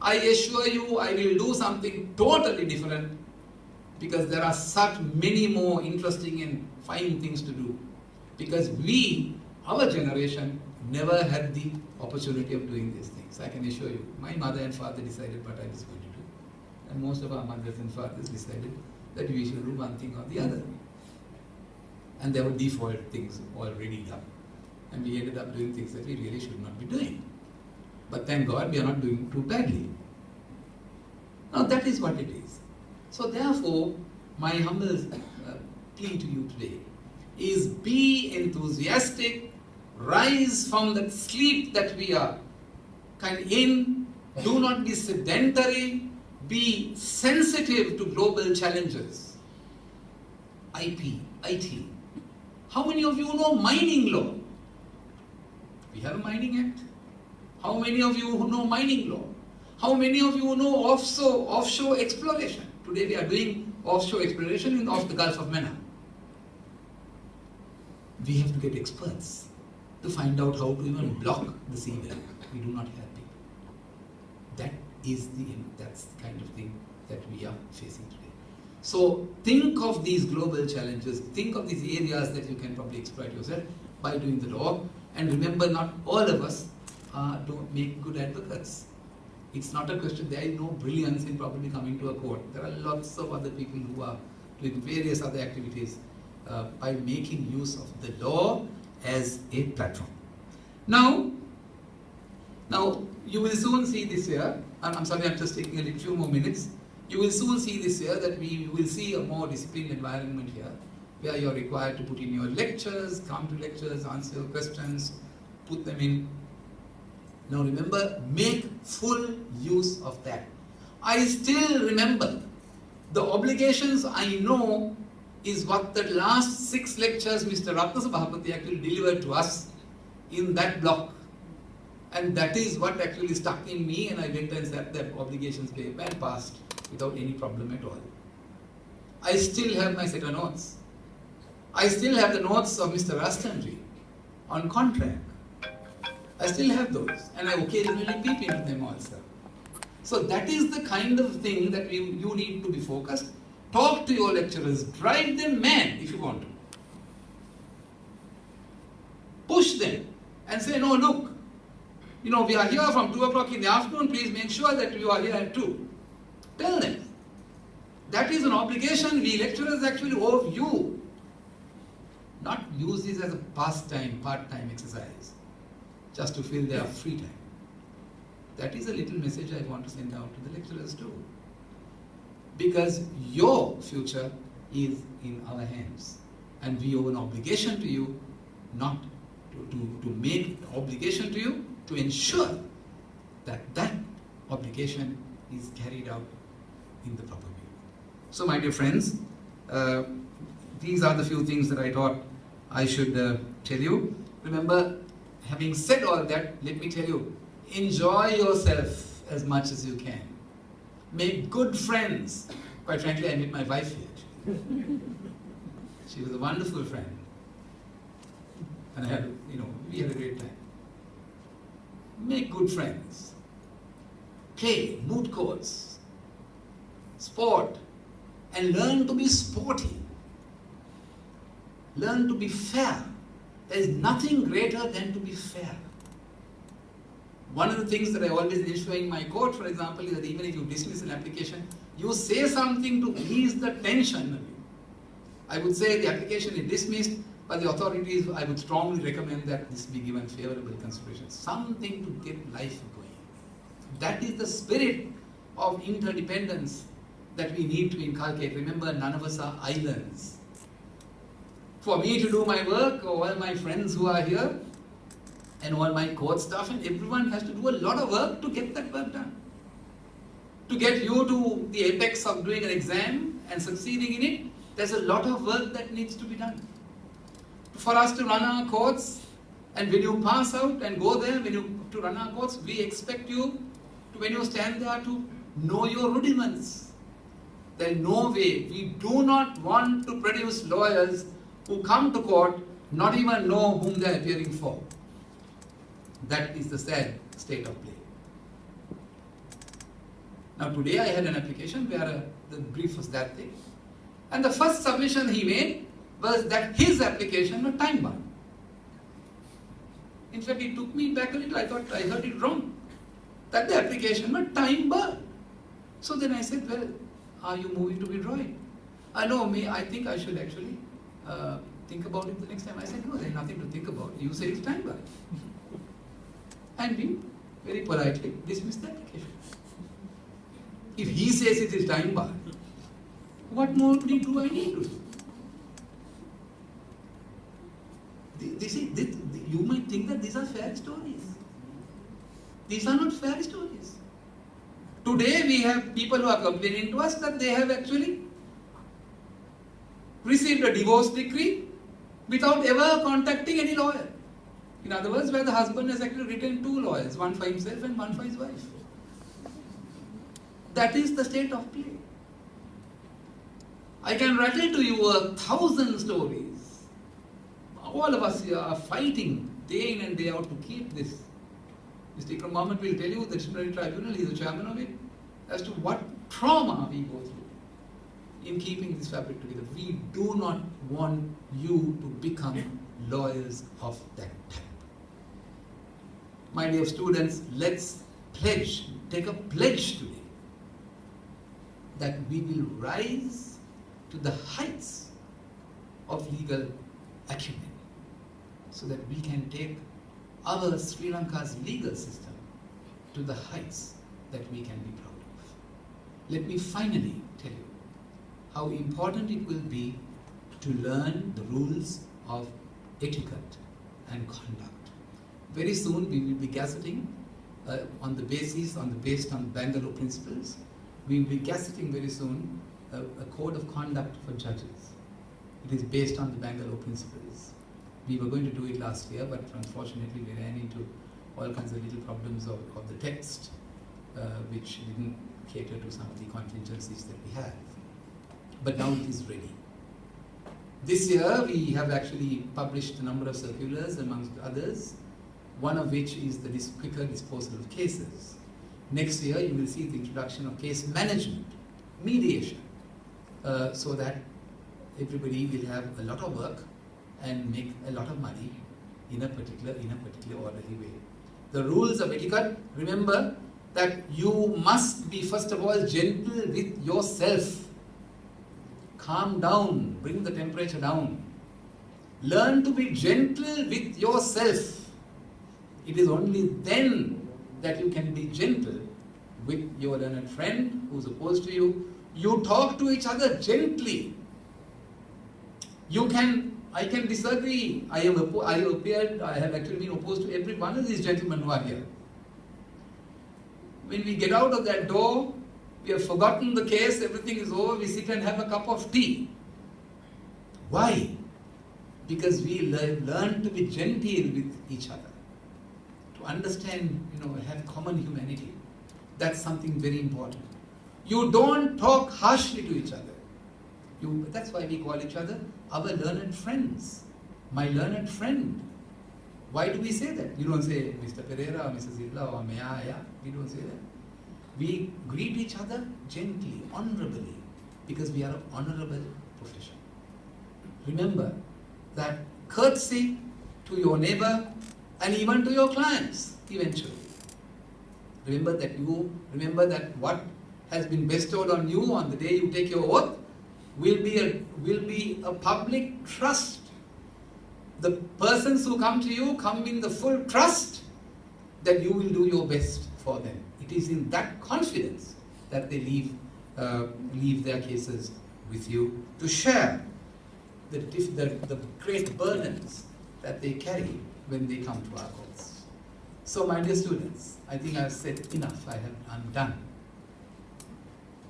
I assure you I will do something totally different, because there are such many more interesting and fine things to do. Because we, our generation, never had the opportunity of doing these things. I can assure you. My mother and father decided what I was going to do. And most of our mothers and fathers decided that we should do one thing or the other. And there were default things already done. And we ended up doing things that we really should not be doing. But thank God we are not doing too badly. Now that is what it is. So therefore, my humble plea to you today is be enthusiastic, rise from that sleep that we are kind of in, do not be sedentary, be sensitive to global challenges. IP, IT. How many of you know mining law? We have a mining act. How many of you who know mining law? How many of you know offshore exploration? Today we are doing offshore exploration off the Gulf of Mannar. We have to get experts to find out how to even block the seabed. We do not have people. That's the kind of thing that we are facing today. So think of these global challenges, think of these areas that you can probably exploit yourself by doing the law. And remember, not all of us don't make good advocates. It's not a question, there is no brilliance in probably coming to a court. There are lots of other people who are doing various other activities by making use of the law as a platform. Now you will soon see this year, I'm sorry, I'm just taking a few more minutes. You will soon see this year that we will see a more disciplined environment here, where you're required to put in your lectures, come to lectures, answer your questions, put them in. Now remember, make full use of that. I still remember the obligations I know is what the last 6 lectures Mr. Ratna Sabhapati actually delivered to us in that block. And that is what actually stuck in me, and I went and set the obligations paper and passed without any problem at all. I still have my set of notes. I still have the notes of Mr. Rastanji on contract. I still have those, and I occasionally peep into them also. So that is the kind of thing that you need to be focused. Talk to your lecturers, drive them mad if you want to. Push them and say, no, look, we are here from 2 o'clock in the afternoon, please make sure that you are here at 2. Tell them. That is an obligation we lecturers actually owe you. Not use this as a pastime, part-time exercise, just to fill their free time. That is a little message I want to send out to the lecturers too. Because your future is in our hands. And we owe an obligation to you, not to make an obligation to you, to ensure that that obligation is carried out in the proper way. So my dear friends, these are the few things that I thought I should tell you. Remember, having said all that, let me tell you, enjoy yourself as much as you can. Make good friends. Quite frankly, I met my wife here. She was a wonderful friend. And we had a great time. Make good friends. Play, moot courts, sport, and learn to be sporty. Learn to be fair. There is nothing greater than to be fair. One of the things that I always ensure in my court, for example, is that even if you dismiss an application, you say something to ease the tension. I would say the application is dismissed, but the authorities, I would strongly recommend that this be given favorable consideration. Something to get life going. That is the spirit of interdependence that we need to inculcate. Remember, none of us are islands. For me to do my work, all my friends who are here, and all my court staff, and everyone has to do a lot of work to get that work done. To get you to the apex of doing an exam and succeeding in it, there's a lot of work that needs to be done. For us to run our courts, and when you pass out and go there, to run our courts, we expect you to, when you stand there, to know your rudiments. There is no way. We do not want to produce lawyers who come to court not even know whom they are appearing for. That is the sad state of play. Now today I had an application where the brief was that thing. And the first submission he made was that his application was time bound. In fact, it took me back a little. I thought I heard it wrong. That the application was time bound. So then I said, well, are you moving to withdraw it? I think I should actually think about it the next time. I said, no, there's nothing to think about. You say it's time bound. And we very politely dismissed the application. If he says it is time bound, what more do I need to do? You might think that these are fair stories. These are not fair stories. Today we have people who are complaining to us that they have actually received a divorce decree without ever contacting any lawyer. In other words, where the husband has actually written 2 lawyers, one for himself and one for his wife. That is the state of play. I can rattle to you 1,000 stories. All of us here are fighting day in and day out to keep this. Mr. Ikram Mohammed will tell you the disciplinary tribunal, he is the chairman of it, as to what trauma we go through in keeping this fabric together. We do not want you to become lawyers of that type. My dear students, let's take a pledge today that we will rise to the heights of legal acumen so that we can take our Sri Lanka's legal system to the heights that we can be proud of. Let me finally tell you how important it will be to learn the rules of etiquette and conduct. Very soon we will be gazetting based on Bangalore principles. We will be gazetting very soon a code of conduct for judges. It is based on the Bangalore principles. We were going to do it last year, but unfortunately we ran into all kinds of little problems of the text, which didn't cater to some of the contingencies that we have. But now it is ready. This year we have actually published a number of circulars, amongst others, one of which is the quicker disposal of cases. Next year you will see the introduction of case management, mediation, so that everybody will have a lot of work and make a lot of money in a particular orderly way. The rules of etiquette, remember that you must be first of all gentle with yourself. Calm down, bring the temperature down. Learn to be gentle with yourself. It is only then that you can be gentle with your learned friend who is opposed to you. You talk to each other gently. I can disagree. I have actually been opposed to every one of these gentlemen who are here. When we get out of that door, we have forgotten the case, everything is over, we sit and have a cup of tea. Why? Because we learn to be gentle with each other, to understand, have common humanity. That's something very important. You don't talk harshly to each other. That's why we call each other our learned friends. My learned friend. Why do we say that? You don't say Mr. Pereira or Mrs. Zibla or Maya. We don't say that. We greet each other gently, honorably, because we are an honorable profession. Remember that courtesy to your neighbor and even to your clients eventually. Remember that what has been bestowed on you on the day you take your oath will be a public trust. The persons who come to you come in the full trust that you will do your best for them. It is in that confidence that they leave their cases with you to share the great burdens that they carry when they come to our courts. So, my dear students, I think I have said enough. I'm done.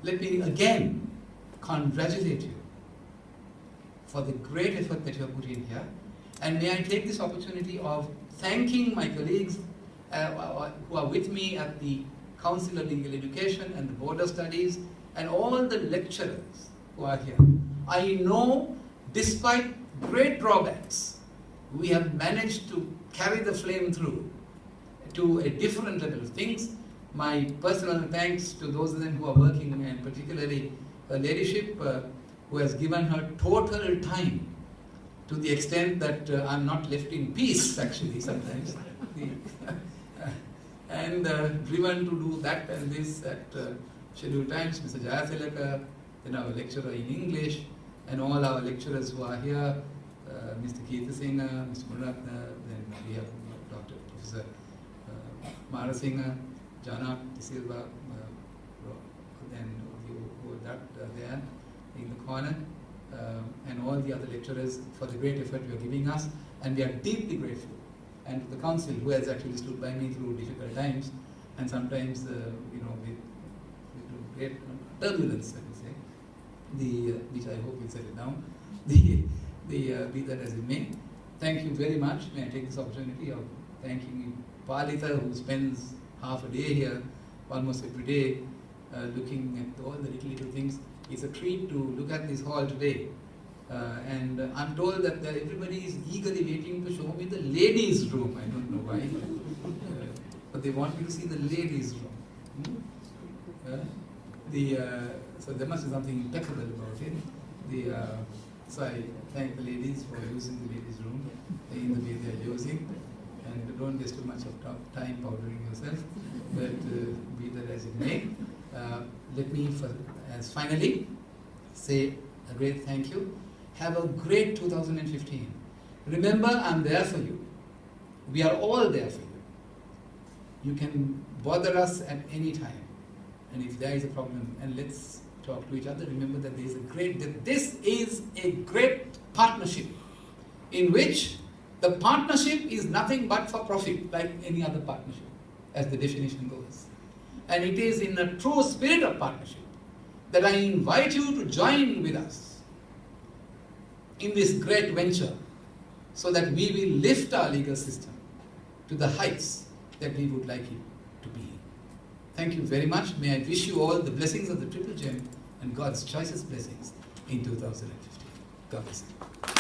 Let me again congratulate you for the great effort that you have put in here. And may I take this opportunity of thanking my colleagues who are with me at the Council of Legal Education and the Board of Studies and all the lecturers who are here. I know, despite great drawbacks, we have managed to carry the flame through to a different level of things, My personal thanks to those of them who are working, and particularly her ladyship, who has given her total time, to the extent that I'm not left in peace actually sometimes. And driven to do that and this at scheduled times. Mr. Jayathilaka, then our lecturer in English, and all our lecturers who are here, Mr. Keitha Singh, Mr. Muratna, then we have Dr. Professor Mara Singh, Jana De Silva, then you there in the corner, and all the other lecturers for the great effort you are giving us, and we are deeply grateful. And to the council, who has actually stood by me through difficult times, and sometimes with great turbulence, I would say, which I hope will settle down. Be that as it may. Thank you very much. May I take this opportunity of thanking Palita, who spends half a day here, almost every day, looking at all the little things. It's a treat to look at this hall today. And I'm told that everybody is eagerly waiting to show me the ladies' room. I don't know why. But they want me to see the ladies' room. So there must be something impeccable about it. So I thank the ladies for using the ladies' room in the way they are using. And don't waste too much of time powdering yourself. But be that as it may, let me, finally, say a great thank you. Have a great 2015. Remember, I'm there for you. We are all there for you. You can bother us at any time. And if there is a problem, and let's talk to each other, remember that this is a great partnership in which the partnership is nothing but for profit, like any other partnership, as the definition goes. And it is in a true spirit of partnership that I invite you to join with us in this great venture, so that we will lift our legal system to the heights that we would like it to be. Thank you very much. May I wish you all the blessings of the Triple Gem and God's choicest blessings in 2015. God bless you.